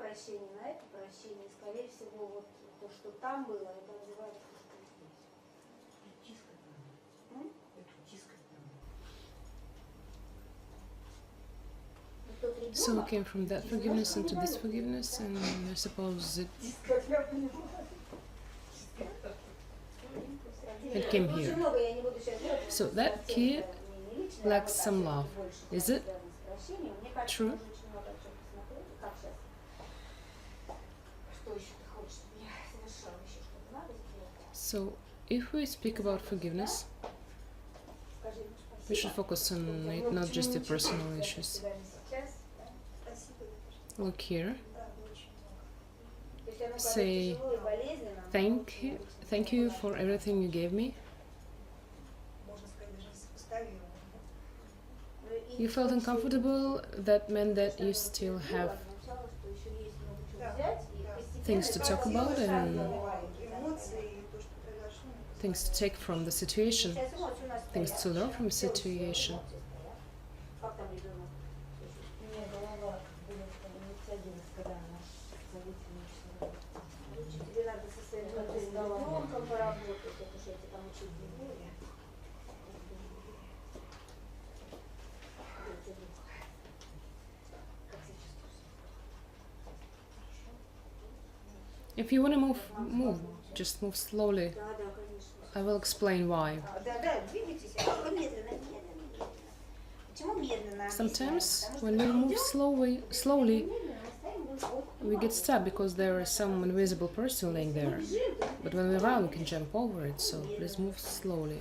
прощение на это прощение, скорее всего, вот то, что там было, это называется So we came from that forgiveness into this forgiveness, and I suppose it came here. So that kid lacks some love. Is it true? So if we speak about forgiveness, we should focus on it, not just the personal issues. Look here. Say thank you for everything you gave me. You felt uncomfortable. That meant that you still have things to talk about and things to take from the situation, things to learn from the situation. If you want to move, just move slowly. I will explain why. Sometimes when we move slowly, we get stuck because there is some invisible person laying there. But when we run, we can jump over it, so please move slowly.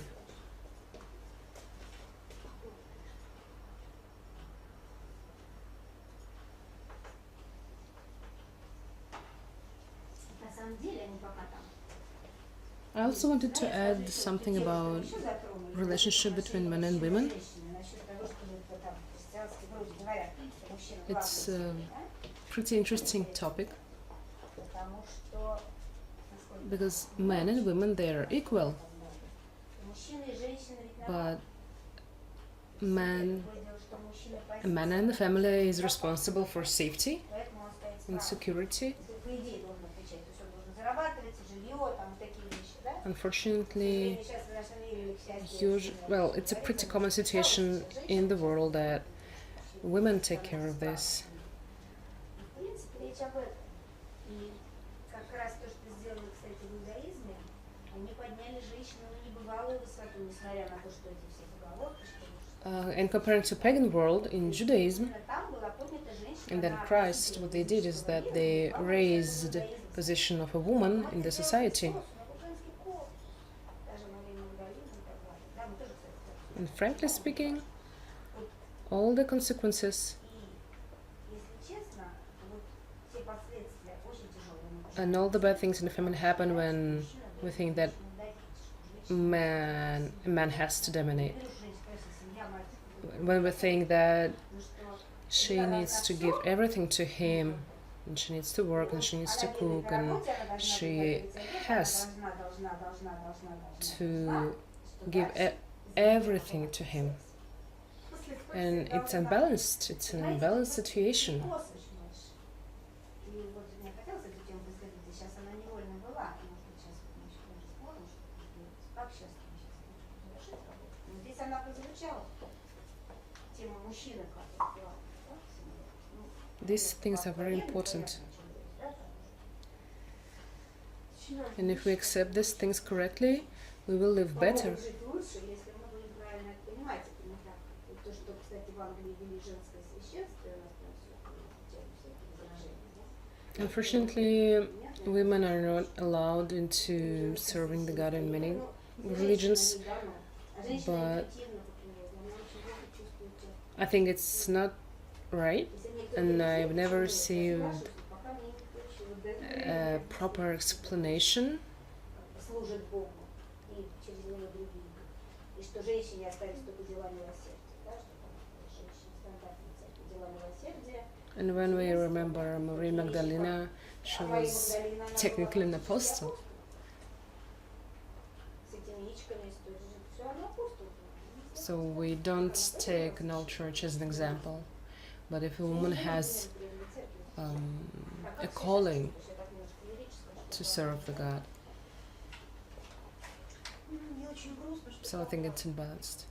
I also wanted to add something about relationship between men and women. It's a pretty interesting topic because men and women, they are equal, but a man in the family is responsible for safety and security. Unfortunately, it's a pretty common situation in the world that women take care of this. And compared to pagan world, in Judaism, and then Christ, what they did is that they raised the position of a woman in the society. And frankly speaking, all the consequences and all the bad things in the family happen when we think that a man has to dominate. When we think that she needs to give everything to him, and she needs to work, and she needs to cook, and she has to give everything to him. And it's unbalanced. It's an unbalanced situation. These things are very important. And if we accept these things correctly, we will live better. Unfortunately, women are not allowed into serving the God in many religions, but I think it's not right, and I've never received a proper explanation. And when we remember Maria Magdalena, she was technically an apostle. So we don't take no church as an example, but if a woman has a calling to serve the God. So I think it's imbalanced.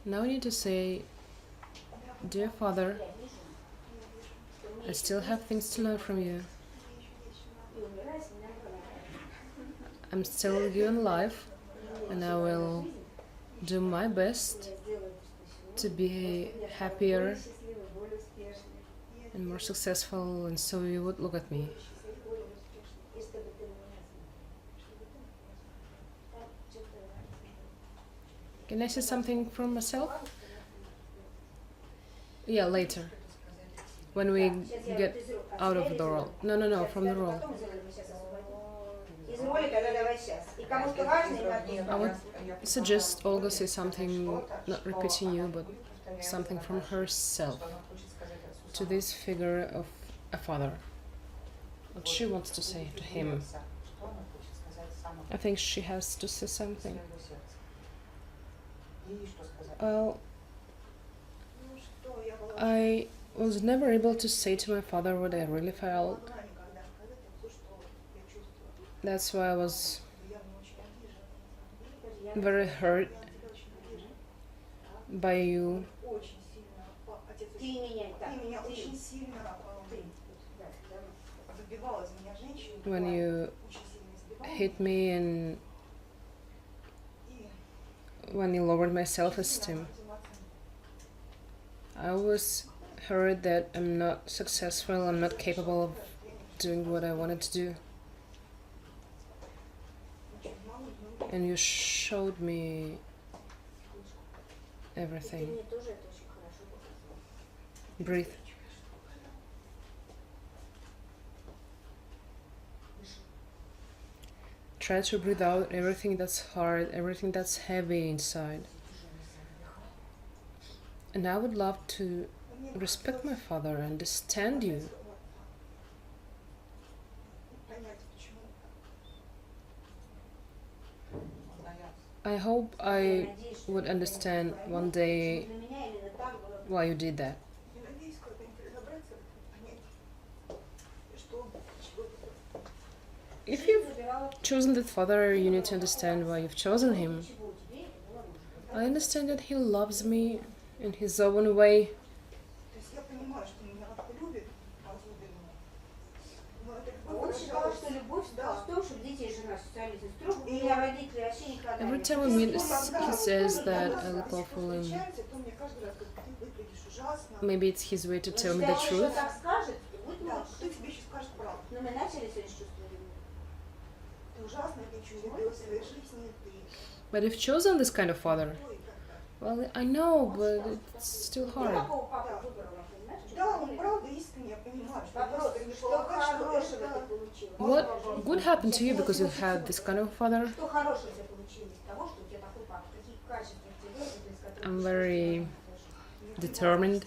Now I need to say, dear Father, I still have things to learn from you. I'm still with you in life, and I will do my best to be happier and more successful, and so you would look at me. Can I say something from myself? Yeah, later. When we get out of the role. No, from the role. I would suggest Olga say something, not repeating you, but something from herself to this figure of a father. What she wants to say to him. I think she has to say something. Well, I was never able to say to my father what I really felt. That's why I was very hurt by you. When you hit me and when you lowered my self-esteem. I was hurt that I'm not successful, I'm not capable of doing what I wanted to do. And you showed me everything. Breathe. Try to breathe out everything that's hard, everything that's heavy inside. And I would love to respect my father, understand you. I hope I would understand one day why you did that. If you've chosen that father, you need to understand why you've chosen him. I understand that he loves me in his own way. Every time we meet, he says that I look awful, and maybe it's his way to tell me the truth. But you've chosen this kind of father. Well, I know, but it's still hard. What good happened to you because you had this kind of father? I'm very determined,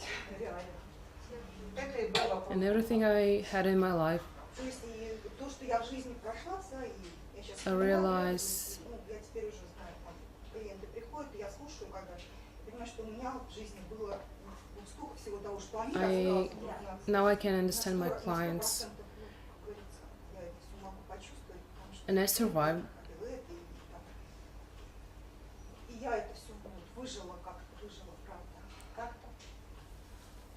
and everything I had in my life, I realize now I can understand my clients, and I survived.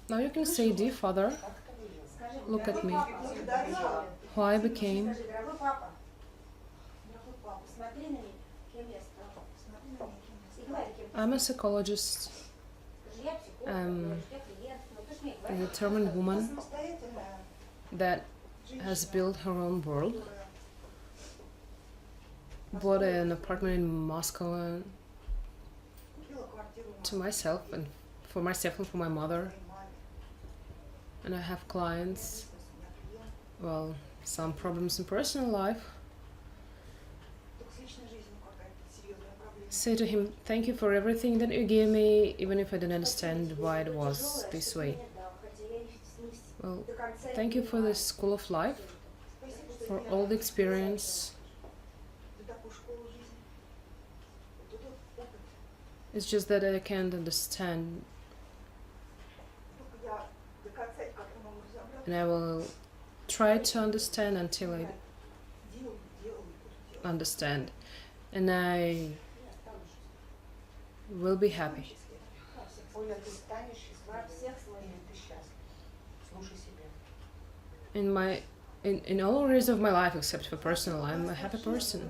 Now you can say, dear Father, look at me, who I became. I'm a psychologist, a determined woman that has built her own world, bought an apartment in Moscow to myself and for my mother, and I have clients, well, some problems in personal life. Say to him, thank you for everything that you gave me, even if I didn't understand why it was this way. Well, thank you for the school of life, for all the experience. It's just that I can't understand and I will try to understand until I understand, and I will be happy. In all areas of my life except for personal, I'm a happy person,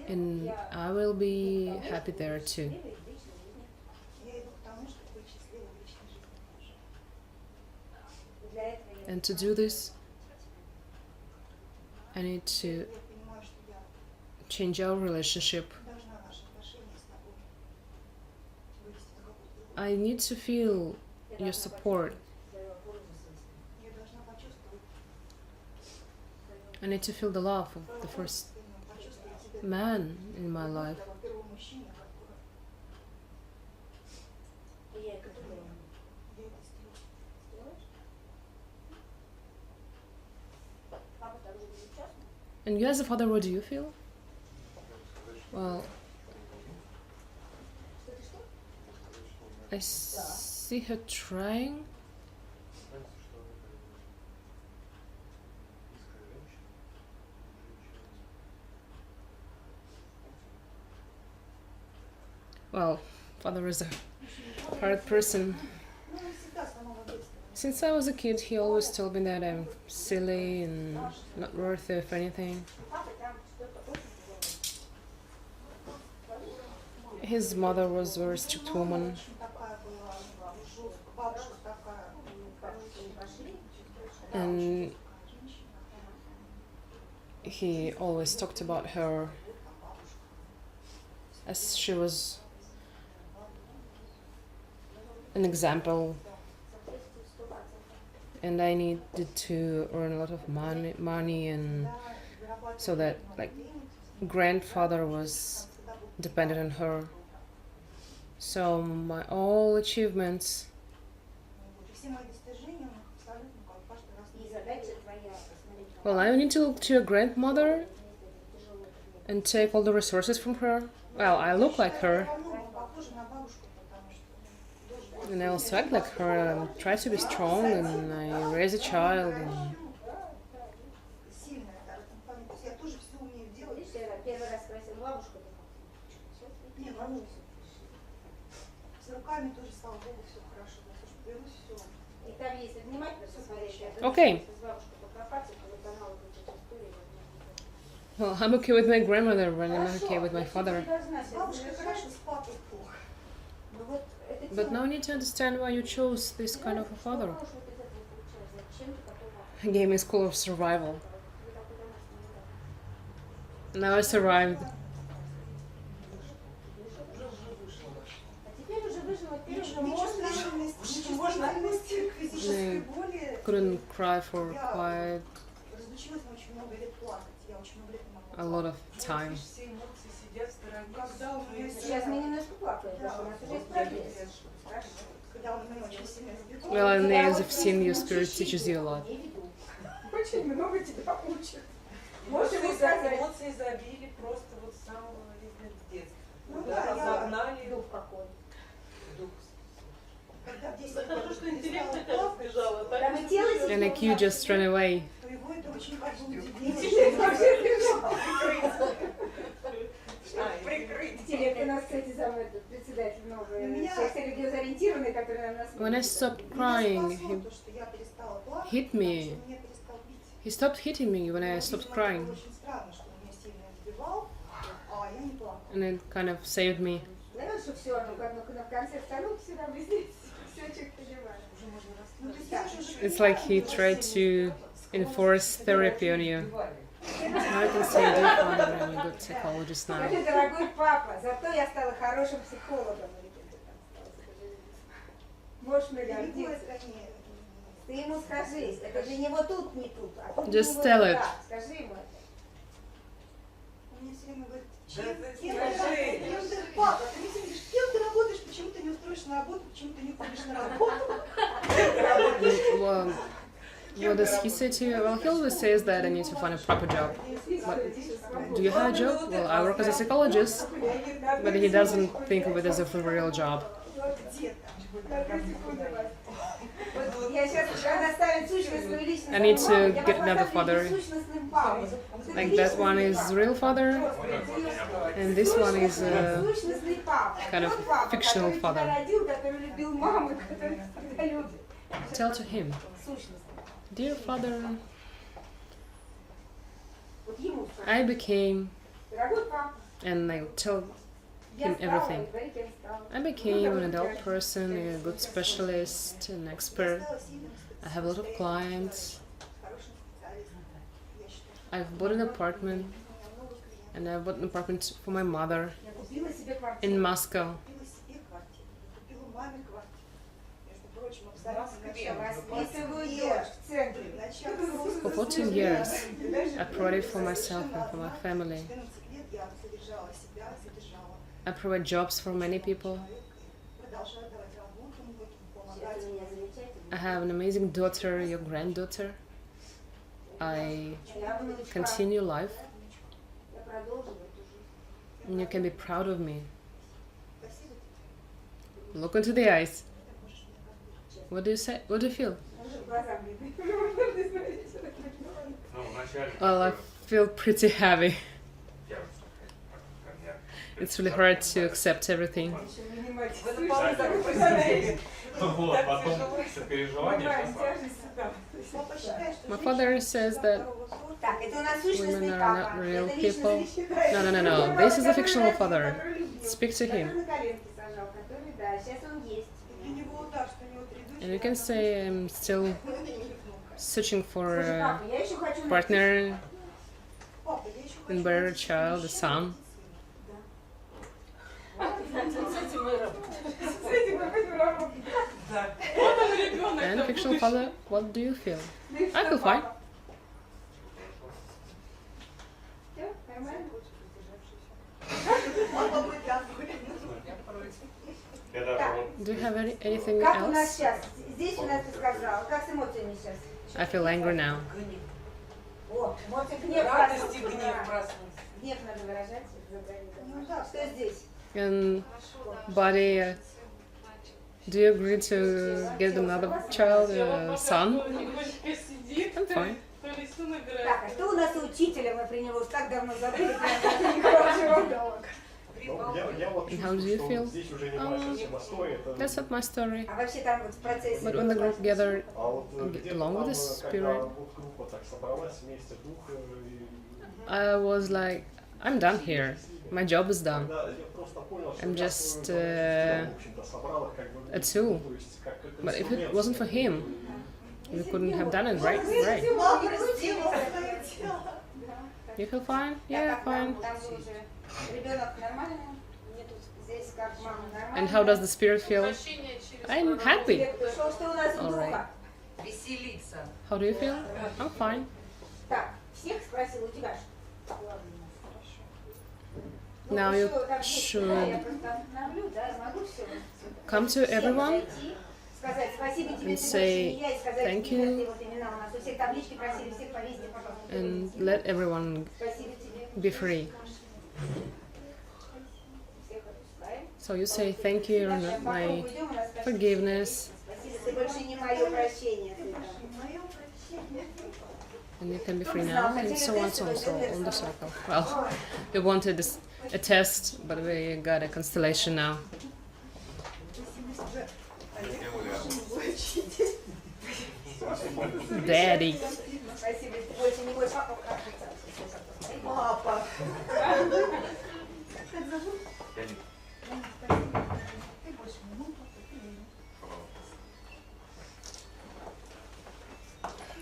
and I will be happy there too. And to do this, I need to change our relationship. I need to feel your support. I need to feel the love of the first man in my life. And you as a father, what do you feel? Well, I see her trying. Well, father is a hard person. Since I was a kid, he always told me that I'm silly and not worthy of anything. His mother was a very strict woman. And he always talked about her as she was an example, and I needed to earn a lot of money, and so that like grandfather was dependent on her. So my all achievements well, I need to look to your grandmother and take all the resources from her. Well, I look like her, and I also act like her, and try to be strong, and I raise a child. And okay. Well, I'm okay with my grandmother, but I'm not okay with my father. But now I need to understand why you chose this kind of a father. He gave me school of survival. Now I survived. I couldn't cry for quite a lot of time. Well, in the age of sin, your spirit teaches you a lot. And like you just ran away. When I stopped crying, he hit me. He stopped hitting me when I stopped crying. And it kind of saved me. It's like he tried to enforce therapy on you. Now I can say you do find that I'm a good psychologist now. Just tell it. Well, what does he say to you? Well, he always says that I need to find a proper job. But do you have a job? Well, I work as a psychologist, but he doesn't think of it as a real job. I need to get another father. Like that one is real father, and this one is a kind of fictional father. Tell to him, dear father, I became, and I tell him everything. I became an adult person, a good specialist, an expert. I have a lot of clients. I've bought an apartment, and I bought an apartment for my mother in Moscow. For 14 years, I provided for myself and for my family. I provide jobs for many people. I have an amazing daughter, your granddaughter. I continue life, and you can be proud of me. Look into the eyes. What do you say? What do you feel? Well, I feel pretty heavy. It's really hard to accept everything. My father says that women are not real people. No. This is a fictional father. Speak to him. And you can say I'm still searching for a partner and bear a child, a son. And fictional father, what do you feel? I feel fine. Do you have anything else? I feel angry now. And body, do you agree to get another child, a son? I'm fine. And how do you feel? That's not my story. But when the group gathered along with the spirit, I was like, I'm done here. My job is done. I'm just a tool. But if it wasn't for him, we couldn't have done it, right? Right. You feel fine? Yeah, fine. And how does the spirit feel? I'm happy. Alright. How do you feel? I'm fine. Now you should come to everyone and say thank you and let everyone be free. So you say thank you, you're not my forgiveness. And you can be free now, and so on, so on the circle. Well, we wanted a test, but we got a constellation now. Daddy.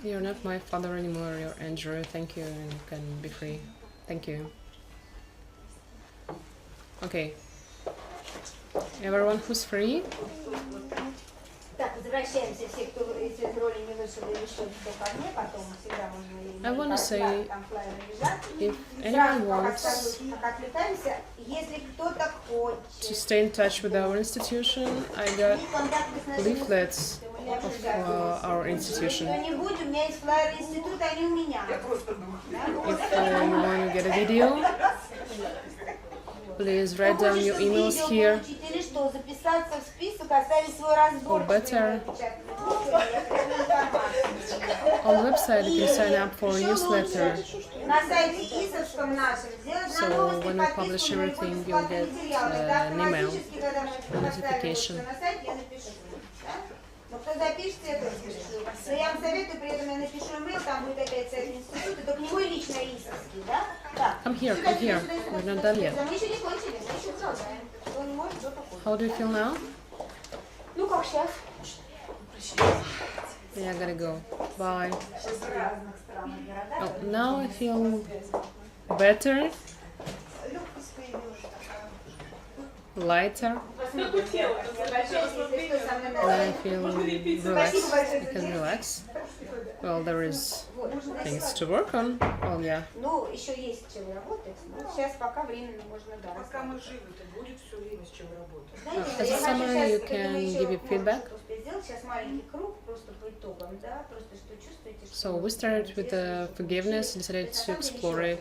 You're not my father anymore, you're Andrew. Thank you, and you can be free. Thank you. Okay. Everyone who's free? I want to say, if anyone wants to stay in touch with our institution, I got leaflets of our institution. If you want to get a video, please write down your emails here что, записаться в список, оставить свой разбор. Or better, on the website you can sign up for a newsletter. На сайте ИСовском нашем сделать на So новости when we publish подписку на любой everything, you'll бесплатный get материал. Это an email, автоматически, когда мы поставим notification. на сайт, я напишу. Да? Но кто запишется, я тоже напишу. Но я вам советую, при этом я напишу имейл, там будет опять сайт института, только не мой лично ИСовский, да? Так. Come here, Сюда, come here. сюда, сюда, We're сюда, not сюда, done yet. сюда. Мы еще не кончили, мы еще продолжаем. Кто не может, тот уходит. How do you feel now? Ну как сейчас? Yeah, I gotta go. Bye. В разных странах, городах. Oh, now I feel better, Легкость появилась такая. lighter, Посмотрите, я обращаюсь, если что, со мной на and I сайт. feel relaxed. I can relax. Well, there is things to work on. Well, yeah. Ну, еще есть чем работать. Но сейчас пока временно можно, да. Пока мы живы, то будет все время с чем работать. Знаете, As a я хочу summary, you сейчас, can думаю, еще give your feedback. что успеть сделать. Сейчас маленький круг, просто по итогам, да, просто что чувствуете, что... So we started with the forgiveness, decided to explore it,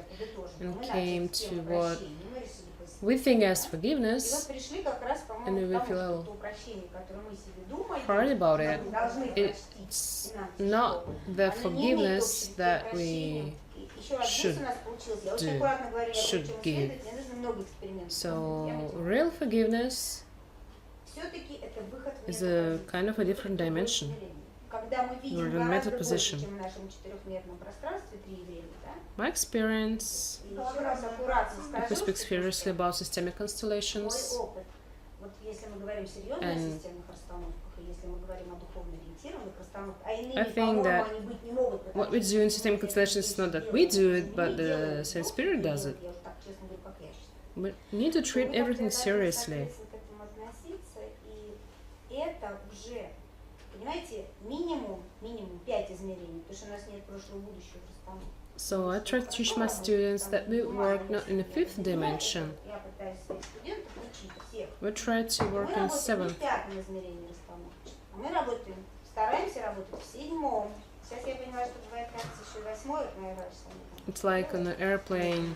and came to what we think as И вот forgiveness, пришли как раз, and по-моему, we к тому, feel что то упрощение, которое мы себе думаем, hard about it. мы должны простить. It's not the forgiveness that we should should give. So real forgiveness is a kind of a different dimension. You're in a meta position. My experience, if we speak seriously about systemic constellations, and I think that what we do in systemic constellations is not that we do it, but the same spirit does it. We need to treat everything seriously. So I try to teach my students that we work not in the fifth dimension. We try to work in seventh. Мы работаем, стараемся работать в седьмом. Сейчас я понимаю, что бывает, кажется, еще восьмой, это моя врач. It's like on an airplane.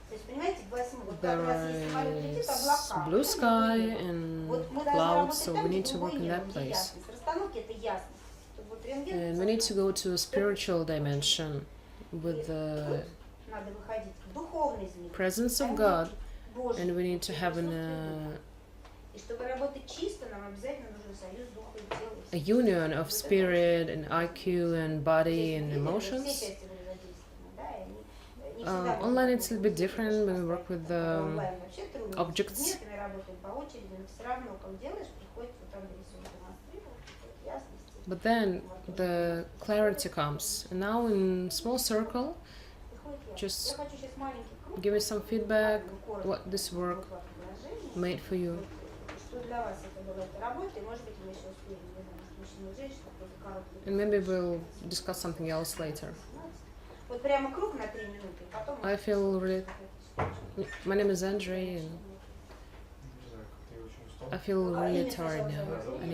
То есть, понимаете, в восьмом, вот There как раз если самолет летит, is облака. blue sky and Вот мы должны clouds, so работать we там, need где to work in другой that нет, где place. ясность. Расстановки это ясность. Вот рентген, And we need to go to a spiritual dimension with the надо выходить в духовный измерение. presence of God, and we need to have И чтобы работать чисто, нам обязательно нужен союз духа и тела. a union of spirit and IQ and body and emotions. Online it's a little bit different when we work with the objects. But then the clarity comes. And now in small circle, just give me some feedback, what this work made for you. And maybe we'll discuss something else later. I feel really... My name is Andre and I feel really tired now. I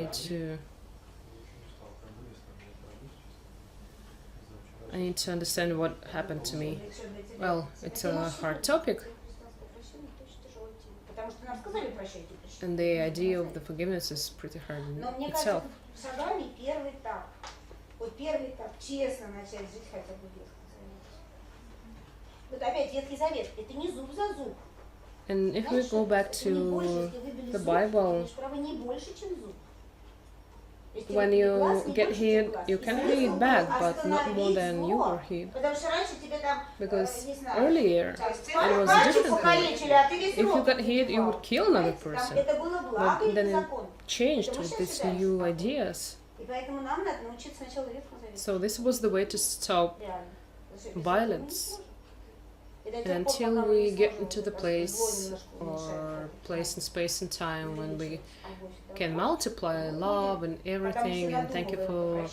need to understand what happened to me. Well, it's a hard topic. And the idea of the forgiveness is pretty hard in itself. And if we go back to the Bible, when you get hit, you can hit back, but not more than you were hit. Because earlier, it was differently. If you got hit, you would kill another person. But then it changed with these new ideas. So this was the way to stop violence. And until we get into the place or place in space and time when we can multiply love and everything, and thank you for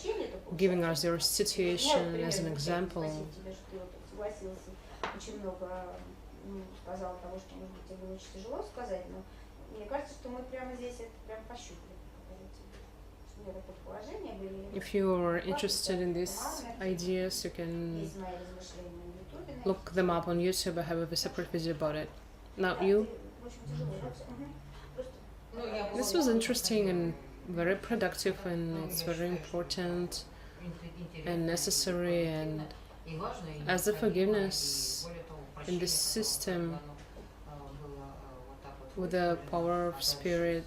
giving us your situation as an example. If you are interested in these ideas, you can look them up on YouTube. I have a separate video about it. Now you? This was interesting and very productive, and it's very important and necessary, and as the forgiveness in this system with the power of spirit,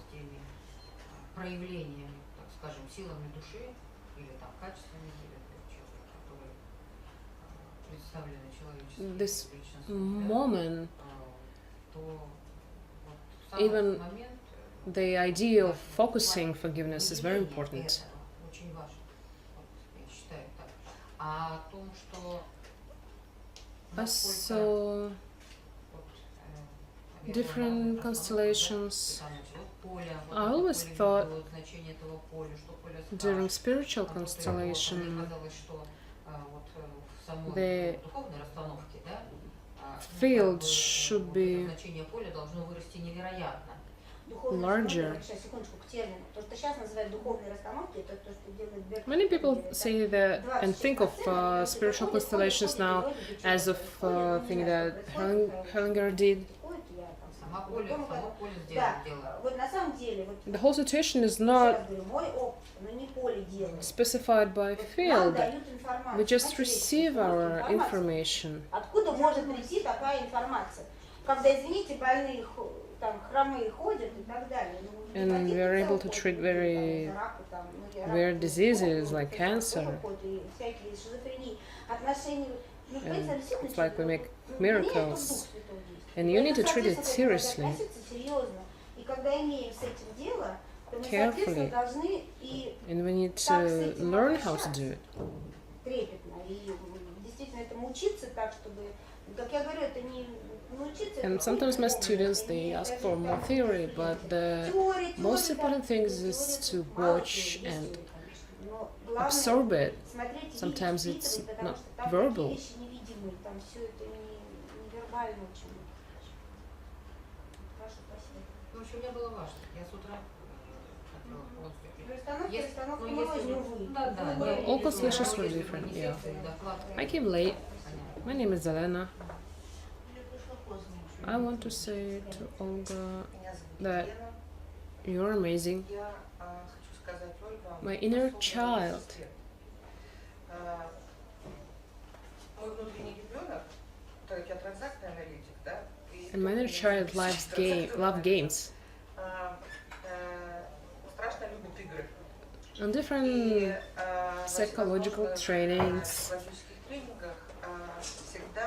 this moment, even the idea of focusing forgiveness is very important. I saw different constellations. I always thought during spiritual constellation the field should be larger. Many people say that and think of spiritual constellations now as of thing that Hellinger did. The whole situation is not specified by field. We just receive our information. And we are able to treat very weird diseases like cancer. And it's like we make miracles. And you need to treat it seriously, carefully. And we need to learn how to do it. And sometimes my students, they ask for more theory, but the most important thing is to watch and absorb it. Sometimes it's not verbal. All constellations were different, yeah. I came late. My name is Elena. I want to say to Olga that you're amazing. My inner child. And my inner child loves games. On different psychological trainings,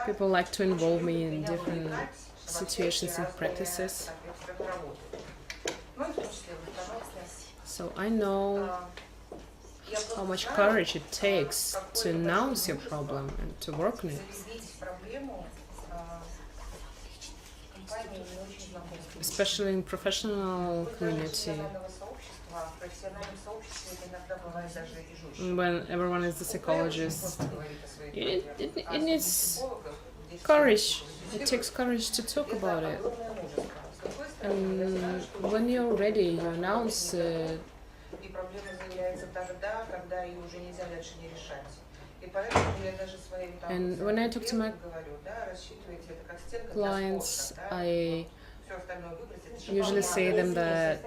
people like to involve me in different situations and practices. So I know how much courage it takes to announce your problem and to work on it. Especially in professional community, when everyone is a psychologist, it needs courage. It takes courage to talk about it. And when you're ready, you announce it. And when I talk to my clients, I usually say them that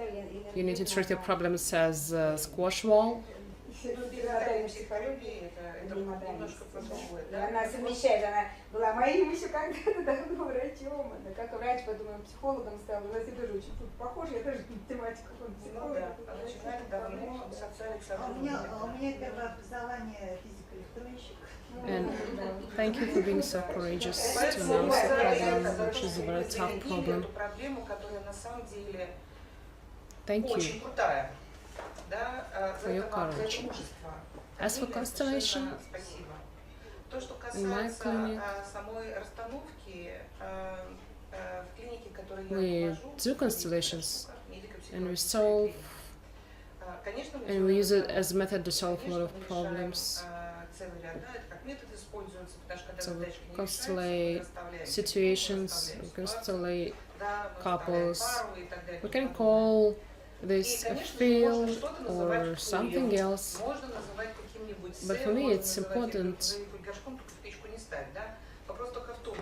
you need to treat your problems as a squash wall. Она совмещает, она была моим еще когда-то давно врачом, она как врач, потом она психологом стала, у нас тоже очень похоже, я тоже математика, психолог. У меня первое образование физико-электронщик. And thank you for being so courageous to announce the problem, which is a very tough problem. Thank you for your courage. As for constellation, in my clinic, we do constellations and we solve, and we use it as a method to solve a lot of problems. So we constellate situations, we constellate couples. We can call this a field or something else, but for me it's important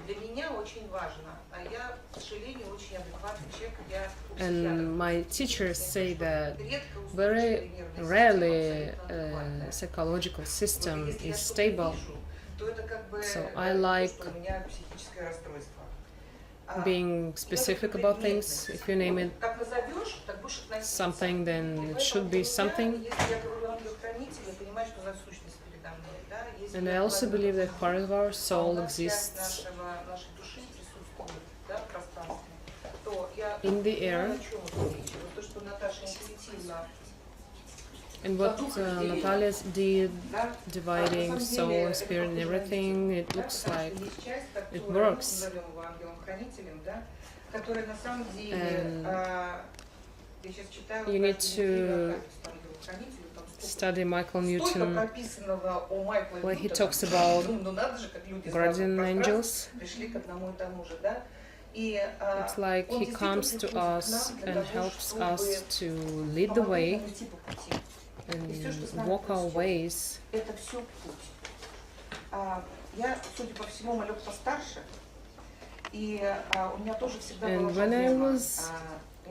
для меня очень важно, а я, к сожалению, очень адекватный человек, я у психиатра. And my teachers say that Редко very устойчивая нервная rarely система абсолютно адекватная. psychological system Вот если я is что-то stable. вижу, то это как бы So то, I like что у меня психическое расстройство. being specific about things. If you name it Как назовешь, так будешь относиться. something, then it should be something. Если я говорю ангел-хранитель, я понимаю, что за сущность передо мной, да? Если And I я also говорю, believe that part of our а у soul нас часть exists нашей души присутствует, да, в пространстве, то я in the понимаю, air. о чем идет речь. Вот то, что Наташа интуитивно, And what Natalia did, dividing soul and spirit and everything, it looks like it works. назовем его ангелом-хранителем, да, который на самом деле, And я сейчас читаю, you need to study Michael Newton, прописанного о Майкла where he Ньютона. talks about Ну надо же, как люди guardian сразу angels. пришли к одному и тому же, да. И It's like он he comes to действительно us приходит к нам and для того, helps us чтобы to lead the way помогать нам идти по пути. and walk our ways. Это все путь. Я, судя по всему, малек постарше, и у меня тоже всегда была And when I проблема. was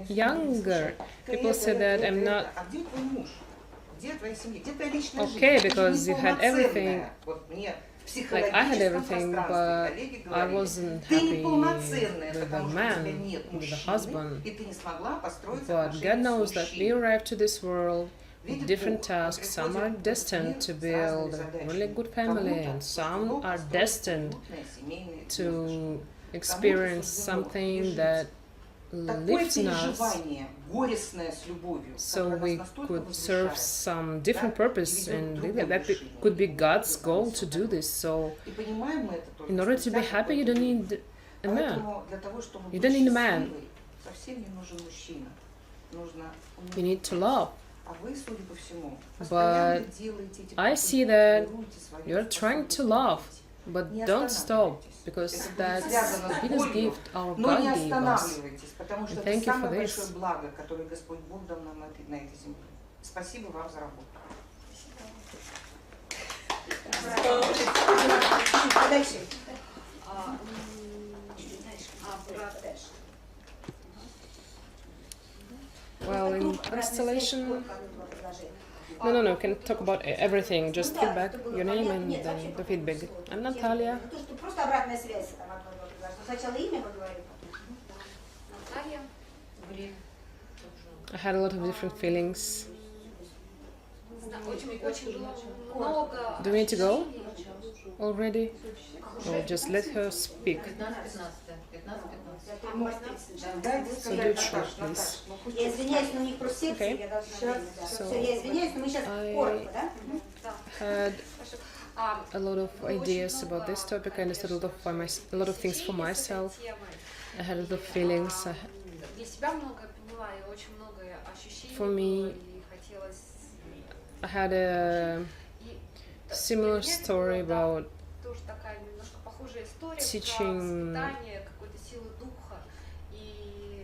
younger, people said that I'm not А где твой муж? Где твоя семья? Где твоя личная жизнь? okay Ты же because you had everything. неполноценная. Вот мне в Like I had психологическом everything, пространстве but коллеги I говорили, wasn't ты happy неполноценная, with the потому что у тебя man, нет with the мужчины, husband. и ты не смогла построить But God отношения knows с that we мужчиной. arrive to this world with Видит different Бог, tasks. Some are приходит destined to build a really good family, and some are destined to experience something that Такое lives in us, переживание, горестное с любовью, so которое we нас настолько could serve возвышает, some different purpose, and that could be God's goal to do this. So, и понимаем мы это только in order to be спустя happy, you don't какое-то need a man. Поэтому для того, чтобы You быть don't need a man. счастливой, совсем не нужен мужчина. Нужно You need to love. А вы, судя по всему, But постоянно делаете эти I попытки, see that тренируете свою you're trying to способность love, любить. but Не don't stop, останавливайтесь. because Это будет that's связано the с biggest болью, gift our но не God gave us. останавливайтесь, потому что And это thank you for самое this. большое благо, которое Господь Бог дал нам на этой земле. Спасибо вам за работу. Дальше. Well, in installation, no, we can talk about everything, just feedback, your name and then the feedback. I'm Natalia. То, что просто обратная связь там одно предложение. Сначала имя поговорим. Наталья. I had a lot of different feelings. Очень много. Do we need to go already? Or just let her speak? So do it short, please. Я извиняюсь, но у них просто секции, Okay. я должна время, да. So, Все, я извиняюсь, но мы сейчас I- коротко, да? Had a lot of ideas about this topic. I understood a lot of things for myself. I had a lot of feelings. Для себя многое поняла и очень многое ощущений For me, было, и хотелось. I had a И similar для меня это story было, да, about тоже такая немножко похожая история teaching про воспитание какой-то силы духа и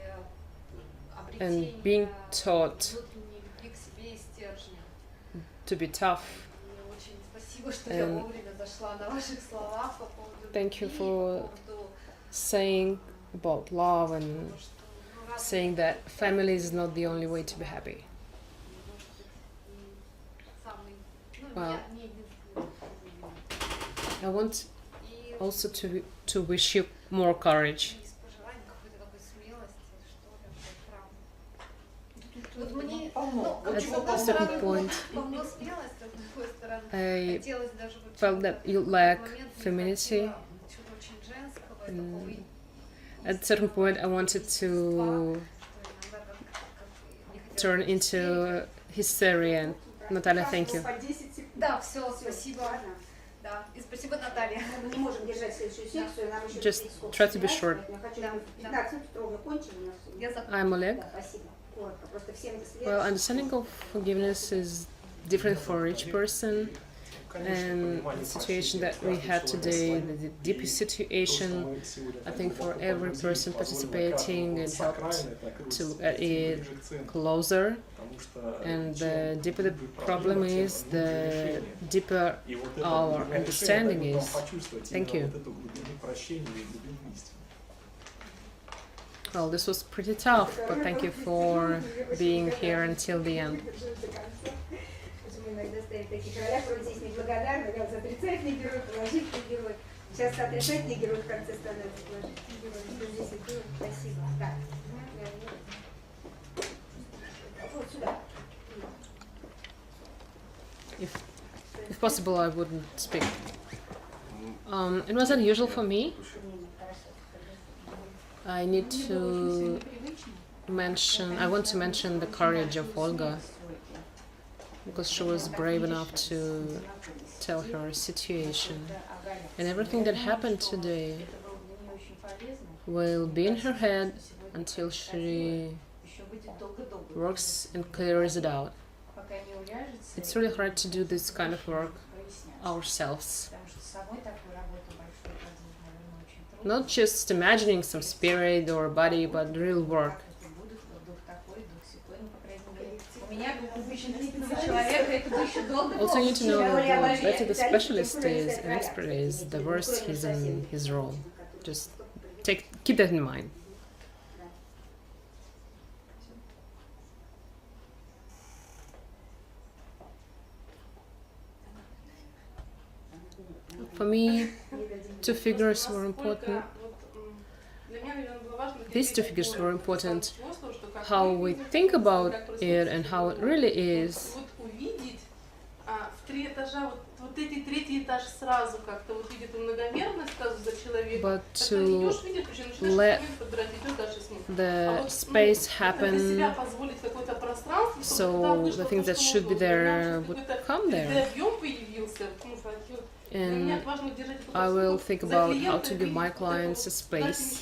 and обретение being taught внутренней любви к себе и стержня. to be tough. И очень спасибо, что я And вовремя зашла на ваших словах по поводу thank you любви, for по поводу saying about love and того, что ну, раз saying that family is not the only way to be happy. может быть, и самый, ну, Well, не единственный. I want И also to wish you more courage. из пожеланий какой-то такой смелости, что ли, прям. Вот мне, ну, Вот с чего одной That's a стороны, good point. полно смелости, с другой стороны, I хотелось даже вот felt that you в lack момент не femininity. хотела чего-то очень женского, такого и At a certain point, I wanted to что иногда не хотелось. turn into hysteria. Natalia, thank you. Да, все, спасибо. Да, и спасибо, Наталья. Мы не можем держать следующую секцию, нам еще Just 30 сколько try to be снять, short. поэтому я хочу, Да, 15 ровно кончили у нас. Я за. I'm Oleg. Да, спасибо. Коротко, просто всем до Well, следующего. understanding of forgiveness is different for each person. And the situation that we had today, the deepest situation, I think for every person participating, it helped to get it closer. And the deeper the problem is, the deeper our understanding is. Thank you. Well, this was pretty tough, but thank you for being here until the end. Иногда стоит в таких ролях, вроде здесь неблагодарный, как за отрицательный герой, положительный герой. Сейчас отрицательный герой в конце становится положительный герой. Что здесь и было. Спасибо. Так. Вот сюда. If possible, I wouldn't speak. It was unusual for me. I want to mention the courage of Olga, because she was brave enough to tell her situation. And everything that happened today will be in her head until she works and clears it out. It's really hard to do this kind of work ourselves. Not just imagining some spirit or body, but real work. Also, you need to know that the better the specialist is and expert is, the worse he's in his role. Just keep that in mind. For me, two figures were important. These two figures were important. How we think about it and how it really is. But to let the space happen, so the things that should be there would come there. And I will think about how to give my clients a space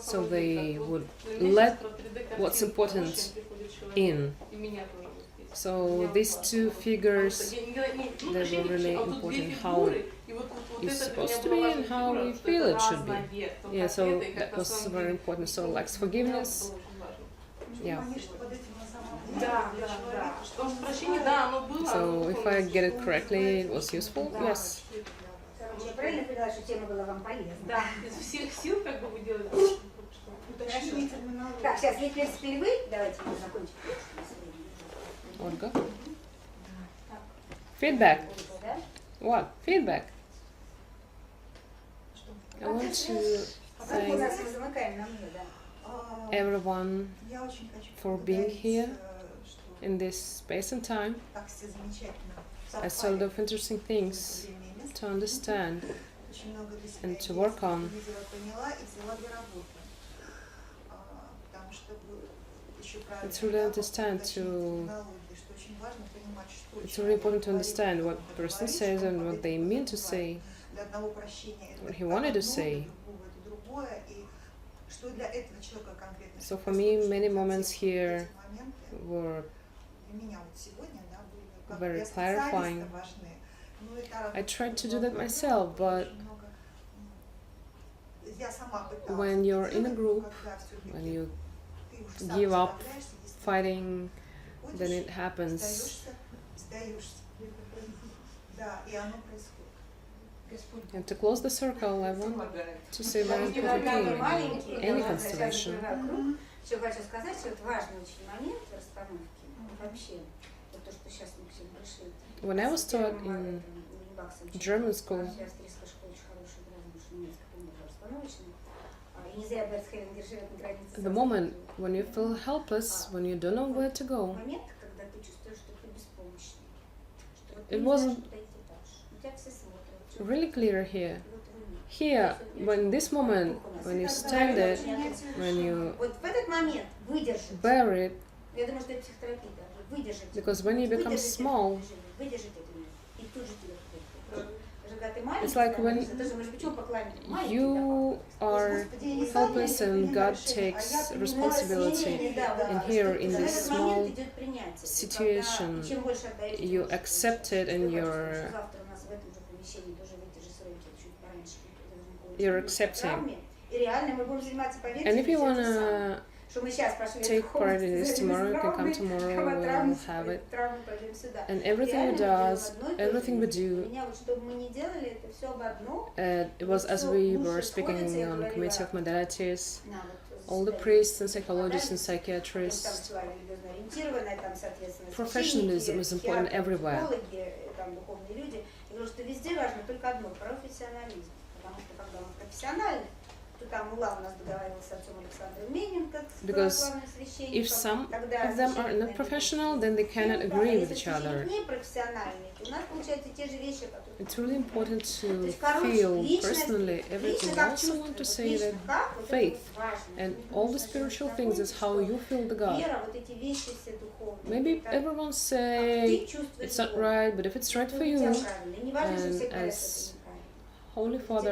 so they would let what's important in. So these two figures, they were really important, how it's supposed to be and how we feel it should be. Yeah, so that was very important. So like forgiveness, yeah. So if I get it correctly, it was useful? Yes. Olga? Feedback. What? Feedback. I want to thank everyone for being here in this space and time. I saw a lot of interesting things to understand and to work on. It's really it's really important to understand what the person says and what they mean to say, what he wanted to say. So for me, many moments here were very clarifying. I tried to do that myself, but when you're in a group, when you give up fighting, then it happens. And to close the circle, I want to say very important thing in any constellation. When I was taught in German school, the moment when you feel helpless, when you don't know where to go, it wasn't really clear here. Here, when this moment, when you stand it, when you bear it, because when you become small, It's like when you are helpless and God takes responsibility, and here in this small situation you accept it and you're accepting. And if you wanna take part in this tomorrow, you can come tomorrow, we'll have it. And everything we does, everything we do, it was as we were speaking on the Committee of Modalities, all the priests and psychologists and psychiatrists, professionalism is important everywhere. Because if some of them are not professional, then they cannot agree with each other. It's really important to feel personally everything. I also want to say that faith and all the spiritual things is how you feel the God. Maybe everyone say it's not right, but if it's right for you, and as Holy Father,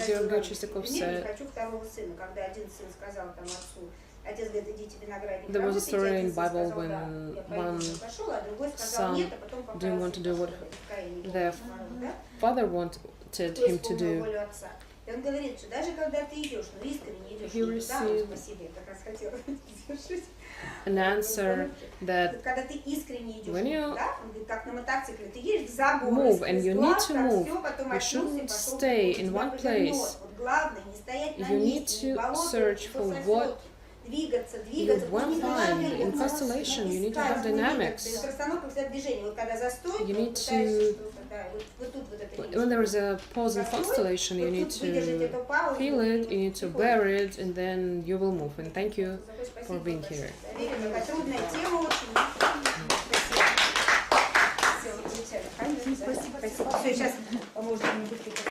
Георгий Чистяков said, there was a story in the Bible when one son didn't want to do what their father wanted him to do. He received an answer that when you move, and you need to move, you shouldn't stay in one place. You need to search for what you want to find. In constellation, you need to have dynamics. You need to, when there is a pause in constellation, you need to feel it, you need to bear it, and then you will move. And thank you for being here. Спасибо.